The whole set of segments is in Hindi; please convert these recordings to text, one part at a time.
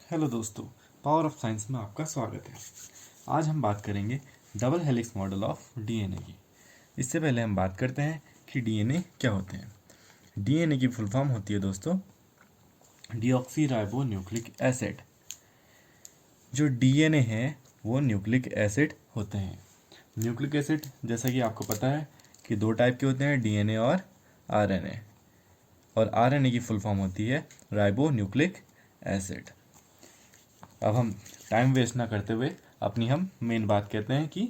हेलो दोस्तों, पावर ऑफ साइंस में आपका स्वागत है। आज हम बात करेंगे double helix model of DNA की। इससे पहले हम बात करते हैं कि डीएनए क्या होते हैं। डीएनए की फुल फॉर्म होती है दोस्तों डीऑक्सी राइबो न्यूक्लिक एसिड। जो डीएनए है वो न्यूक्लिक एसिड होते हैं। न्यूक्लिक एसिड जैसा कि आपको पता है कि दो टाइप के होते हैं, डीएनए और आरएनए। और आरएनए की फुल फॉर्म होती है राइबो न्यूक्लिक एसिड। अब हम टाइम वेस्ट ना करते हुए अपनी हम मेन बात कहते हैं कि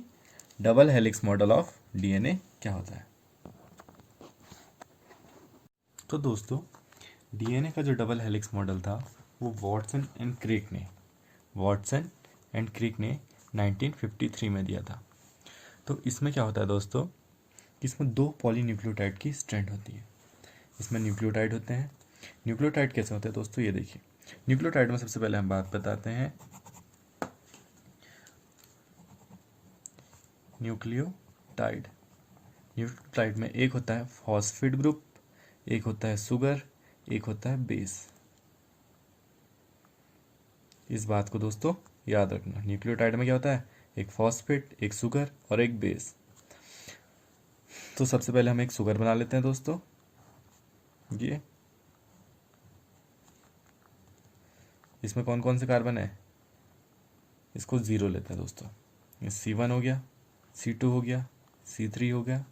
double helix model of DNA क्या होता है। तो दोस्तों, डीएनए का जो डबल हेलिक्स मॉडल था वो वॉटसन एंड क्रिक ने 1953 में दिया था। तो इसमें क्या होता है दोस्तों कि इसमें दो पॉलीन्यूक्लियोटाइड की स्ट्रैंड होती है। इसमें न्यूक्लियोटाइड होते हैं। न्यूक्लियोटाइड कैसे होते हैं दोस्तों, ये देखिए। न्यूक्लियोटाइड में सबसे पहले हम बात बताते हैं न्यूक्लियोटाइड। न्यूक्लियोटाइड में एक होता है फॉस्फेट ग्रुप, एक होता है सुगर, एक होता है बेस। इस बात को दोस्तों याद रखना। न्यूक्लियोटाइड में क्या होता है, एक फॉस्फेट, एक सुगर और एक बेस। तो सबसे पहले हम एक सुगर बना लेते हैं दोस्तों। ये इसमें कौन कौन से कार्बन है, इसको जीरो लेते हैं दोस्तों। ये C1 हो गया, C2 हो गया, C3 हो गया,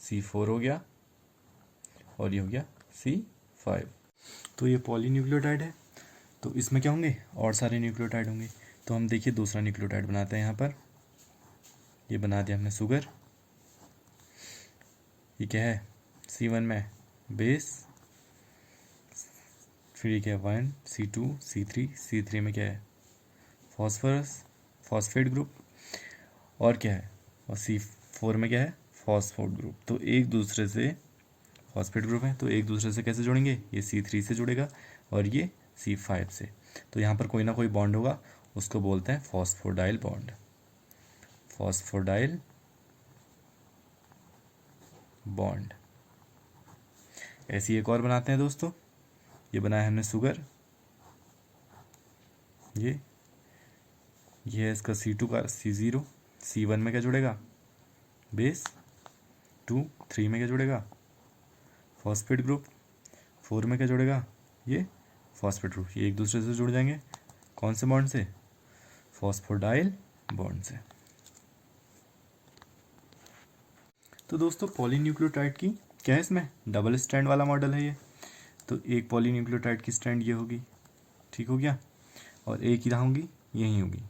C4 हो गया और ये हो गया C5। तो ये पॉलीन्यूक्लियोटाइड है। तो इसमें क्या होंगे, और सारे न्यूक्लियोटाइड होंगे। तो हम देखिए दूसरा न्यूक्लियोटाइड बनाते हैं यहाँ पर। ये बना दिया हमने सुगर। ये क्या है, C1 में बेस, फिर ये क्या है 1 C2 C3, C3 में क्या है फॉस्फोरस, फॉस्फेट ग्रुप, और क्या है, और C4 में क्या है फॉस्फोट ग्रुप। तो एक दूसरे से फॉस्फेट ग्रुप है, तो एक दूसरे से कैसे जुड़ेंगे, ये C3 से जुड़ेगा और ये C5 से। तो यहाँ पर कोई ना कोई बॉन्ड होगा, उसको बोलते हैं फॉस्फोडाइल बॉन्ड। फॉस्फोडाइल बॉन्ड। ऐसी एक और बनाते हैं दोस्तों। ये बनाया हमने सुगर। ये है इसका C2 का C0। C1 में क्या जुड़ेगा बेस, 2 3 में क्या जुड़ेगा फॉस्फेट ग्रुप, 4 में क्या जुड़ेगा ये फॉस्फेट ग्रुप। ये एक दूसरे से जुड़ जाएंगे, कौन से बॉन्ड से, फॉस्फोडाइल बॉन्ड से। तो दोस्तों पॉलीन्यूक्लियोटाइड की क्या है, इसमें डबल स्ट्रैंड वाला मॉडल है ये। तो एक पॉलीन्यूक्लियोटाइड की स्ट्रैंड ये होगी, ठीक हो गया, और एक यहाँ होगी, यहीं होगी।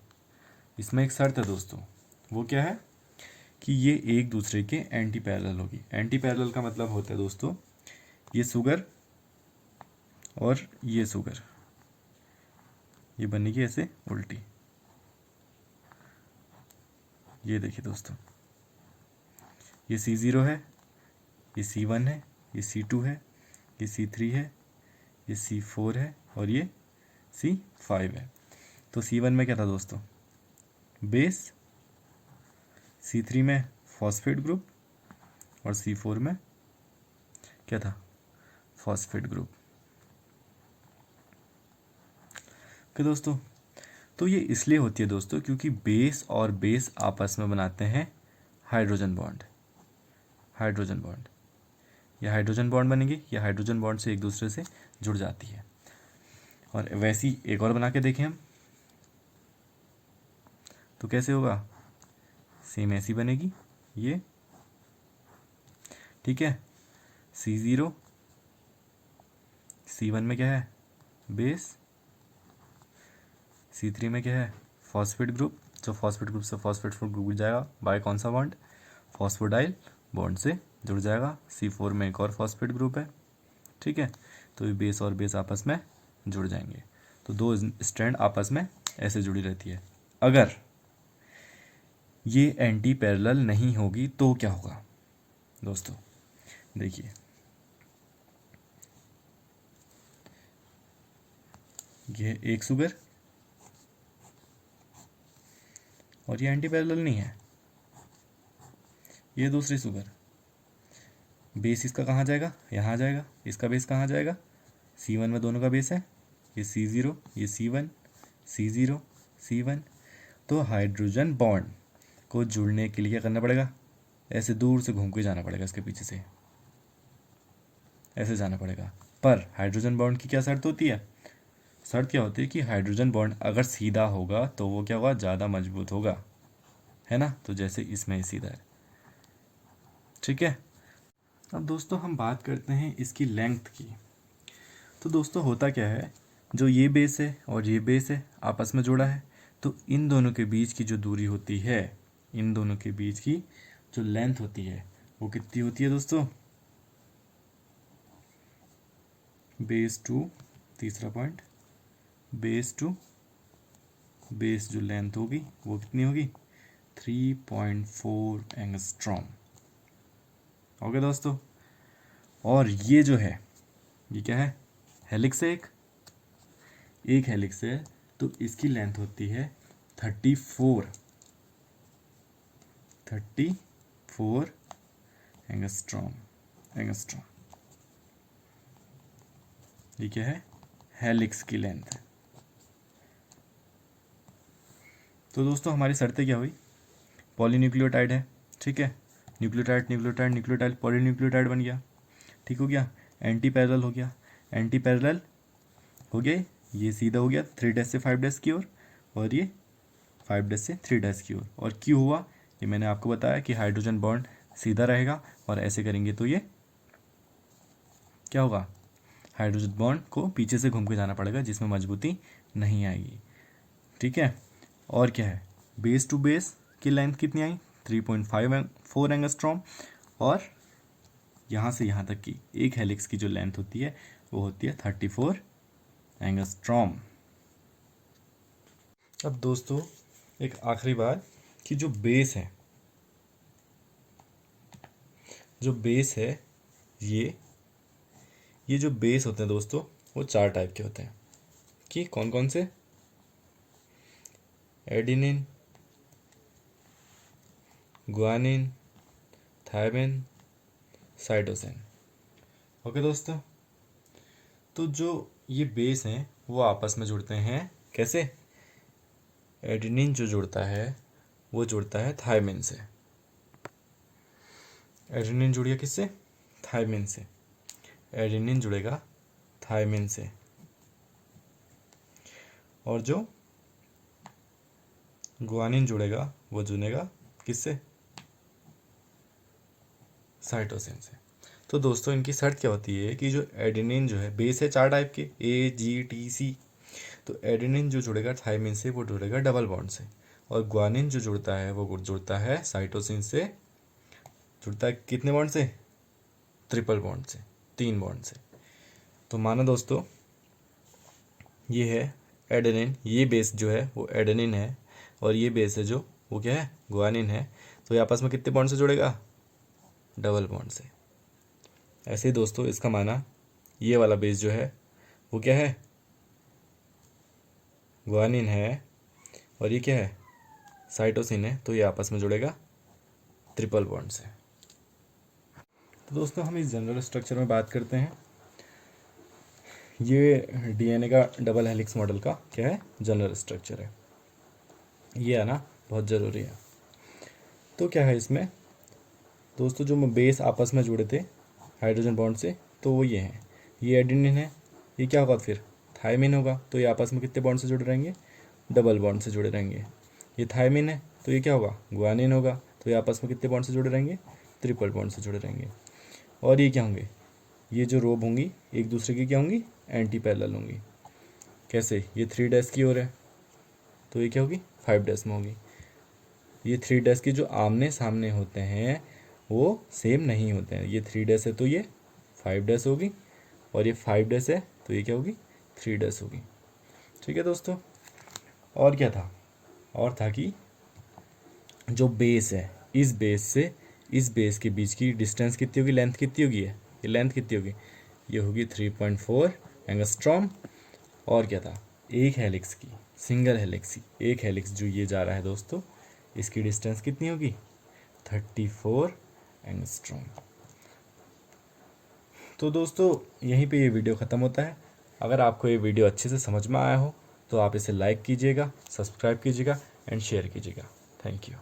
इसमें एक शर्त है दोस्तों, वो क्या है कि ये एक दूसरे के एंटी पैरेलल होगी। एंटी पैरेलल का मतलब होता है दोस्तों, ये सुगर और ये सुगर, ये बनेगी ऐसे उल्टी। ये देखिए दोस्तों, ये C0 है, ये C1 है, ये C2 है, ये C3 है, ये C4 है और ये C5 है। तो C1 में क्या था दोस्तों बेस, C3 में फॉस्फेट ग्रुप और C4 में क्या था फॉस्फेट ग्रुप। ओके दोस्तों, तो ये इसलिए होती है दोस्तों क्योंकि बेस और बेस आपस में बनाते हैं हाइड्रोजन बॉन्ड। हाइड्रोजन बॉन्ड, ये हाइड्रोजन बॉन्ड बनेगी, ये हाइड्रोजन बॉन्ड से एक दूसरे से जुड़ जाती है। और वैसी एक और बना के देखें हम, तो कैसे होगा, सेम ऐसी बनेगी ये, ठीक है। C0, C1 में क्या है बेस, C3 में क्या है फॉस्फेट ग्रुप। जो फॉस्फेट ग्रुप से फॉस्फेट ग्रुप जुड़ जाएगा बाय कौन सा बॉन्ड, फॉस्फोडाइल बॉन्ड से जुड़ जाएगा। C4 में एक और फॉस्फेट ग्रुप है, ठीक है। तो ये बेस और बेस आपस में जुड़ जाएंगे। तो दो स्ट्रैंड आपस में ऐसे जुड़ी रहती है। अगर ये एंटी पैरेलल नहीं होगी तो क्या होगा दोस्तों, देखिए ये एक सुगर और ये एंटी पैरेलल नहीं है, ये दूसरी सुगर। बेस इसका कहाँ जाएगा, यहाँ जाएगा। इसका बेस कहाँ जाएगा, C1 में दोनों का बेस है, ये C0 ये C1, C0 C1। तो हाइड्रोजन बॉन्ड को जुड़ने के लिए क्या करना पड़ेगा, ऐसे दूर से घूम के जाना पड़ेगा, इसके पीछे से ऐसे जाना पड़ेगा। पर हाइड्रोजन बॉन्ड की क्या शर्त होती है, शर्त क्या होती है कि हाइड्रोजन बॉन्ड अगर सीधा होगा तो वो क्या होगा, ज़्यादा मजबूत होगा, है ना। तो जैसे इसमें ही सीधा है, ठीक है। अब दोस्तों हम बात करते हैं इसकी लेंथ की। तो दोस्तों होता क्या है, जो ये बेस है और ये बेस है आपस में जुड़ा है, तो इन दोनों के बीच की जो दूरी होती है, इन दोनों के बीच की जो लेंथ होती है वो कितनी होती है दोस्तों, बेस टू, तीसरा पॉइंट, बेस टू बेस जो लेंथ होगी वो कितनी होगी, 3.4 एंगस्ट्रॉम। ओके दोस्तों। और ये जो है ये क्या है, हेलिक्स है, एक हेलिक्स है, तो इसकी लेंथ होती है 34 एंगस्ट्रॉम। ये क्या है, हेलिक्स की लेंथ है। तो दोस्तों हमारी शर्तें क्या हुई, पॉलीन्यूक्लियोटाइड है, ठीक है, न्यूक्लियोटाइड न्यूक्लियोटाइड न्यूक्लियोटाइड पॉलीन्यूक्लियोटाइड बन गया, ठीक हो गया। एंटी पैरेलल हो गया, एंटी पैरेलल हो गया, ये सीधा हो गया 3' से 5' की ओर, और ये 5' से 3' की ओर। और क्यों हुआ, ये मैंने आपको बताया कि हाइड्रोजन बॉन्ड सीधा रहेगा, और ऐसे करेंगे तो ये क्या होगा, हाइड्रोजन बॉन्ड को पीछे से घूम के जाना पड़ेगा, जिसमें मजबूती नहीं आएगी, ठीक है। और क्या है, बेस टू बेस की लेंथ कितनी आई, 3.4 एंगस्ट्रॉम। और यहाँ से यहाँ तक की एक हेलिक्स की जो लेंथ होती है वो होती है 34 एंगस्ट्रॉम। अब दोस्तों एक आखिरी बात कि जो बेस है, जो बेस है, ये जो बेस होते हैं दोस्तों वो 4 टाइप के होते हैं। कि कौन कौन से, adenine, guanine, thymine, cytosine. Okay दोस्तों। तो जो ये बेस हैं वो आपस में जुड़ते हैं कैसे, एडिनिन जो जुड़ता है वो जुड़ता है थायमिन से। एडिनिन जुड़िए किससे, थायमिन से। एडिनिन जुड़ेगा थायमिन से। और जो गुआनिन जुड़ेगा वो जुड़ेगा किससे, साइटोसिन से। तो दोस्तों इनकी शर्त क्या होती है कि जो एडेनिन जो है, बेस है 4 टाइप के, AGTC। तो एडेनिन जो जुड़ेगा थायमिन से वो जुड़ेगा डबल बॉन्ड से, और ग्वानिन जो जुड़ता है वो जुड़ता है साइटोसिन से, जुड़ता है कितने बॉन्ड से, ट्रिपल बॉन्ड से, 3 बॉन्ड से। तो माना दोस्तों ये है एडेनिन, ये बेस जो है वो एडेनिन है, और ये बेस है जो वो क्या है, ग्वानिन है। तो ये आपस में कितने बॉन्ड से जुड़ेगा, डबल बॉन्ड से। ऐसे ही दोस्तों इसका माना ये वाला बेस जो है वो क्या है, ग्वानिन है, और ये क्या है, साइटोसिन है। तो ये आपस में जुड़ेगा ट्रिपल बॉन्ड से। तो दोस्तों हम इस जनरल स्ट्रक्चर में बात करते हैं। ये डीएनए का डबल हेलिक्स मॉडल का क्या है, जनरल स्ट्रक्चर है। ये आना बहुत ज़रूरी है। तो क्या है इसमें दोस्तों, जो बेस आपस में जुड़े थे हाइड्रोजन बॉन्ड से, तो वो ये हैं, ये एडेनिन है, ये क्या होगा फिर, थायमिन होगा। तो ये आपस में कितने बॉन्ड से जुड़े रहेंगे, डबल बॉन्ड से जुड़े रहेंगे। ये थायमिन है तो ये क्या होगा, ग्वानिन होगा। तो ये आपस में कितने बॉन्ड से जुड़े रहेंगे, ट्रिपल बॉन्ड से जुड़े रहेंगे। और ये क्या होंगे, ये जो रोब होंगी एक दूसरे की क्या होंगी, एंटी पैरेलल होंगी। कैसे, ये 3' की ओर है तो ये क्या होगी, 5' में होगी। ये 3' के जो आमने सामने होते हैं वो सेम नहीं होते हैं। ये 3' है तो ये 5' होगी, और ये 5' है तो ये क्या होगी, 3' होगी। ठीक है दोस्तों। और क्या था, और था कि जो बेस है, इस बेस से इस बेस के बीच की डिस्टेंस कितनी होगी, लेंथ कितनी होगी, ये लेंथ कितनी होगी, ये होगी 3.4 एंगस्ट्रॉम। और क्या था, एक हेलिक्स की, सिंगल हेलिक्स की, एक हेलिक्स जो ये जा रहा है दोस्तों, इसकी डिस्टेंस कितनी होगी, 34 एंगस्ट्रॉम। तो दोस्तों यहीं पे ये वीडियो ख़त्म होता है। अगर आपको ये वीडियो अच्छे से समझ में आया हो तो आप इसे लाइक कीजिएगा, सब्सक्राइब कीजिएगा एंड शेयर कीजिएगा। Thank you.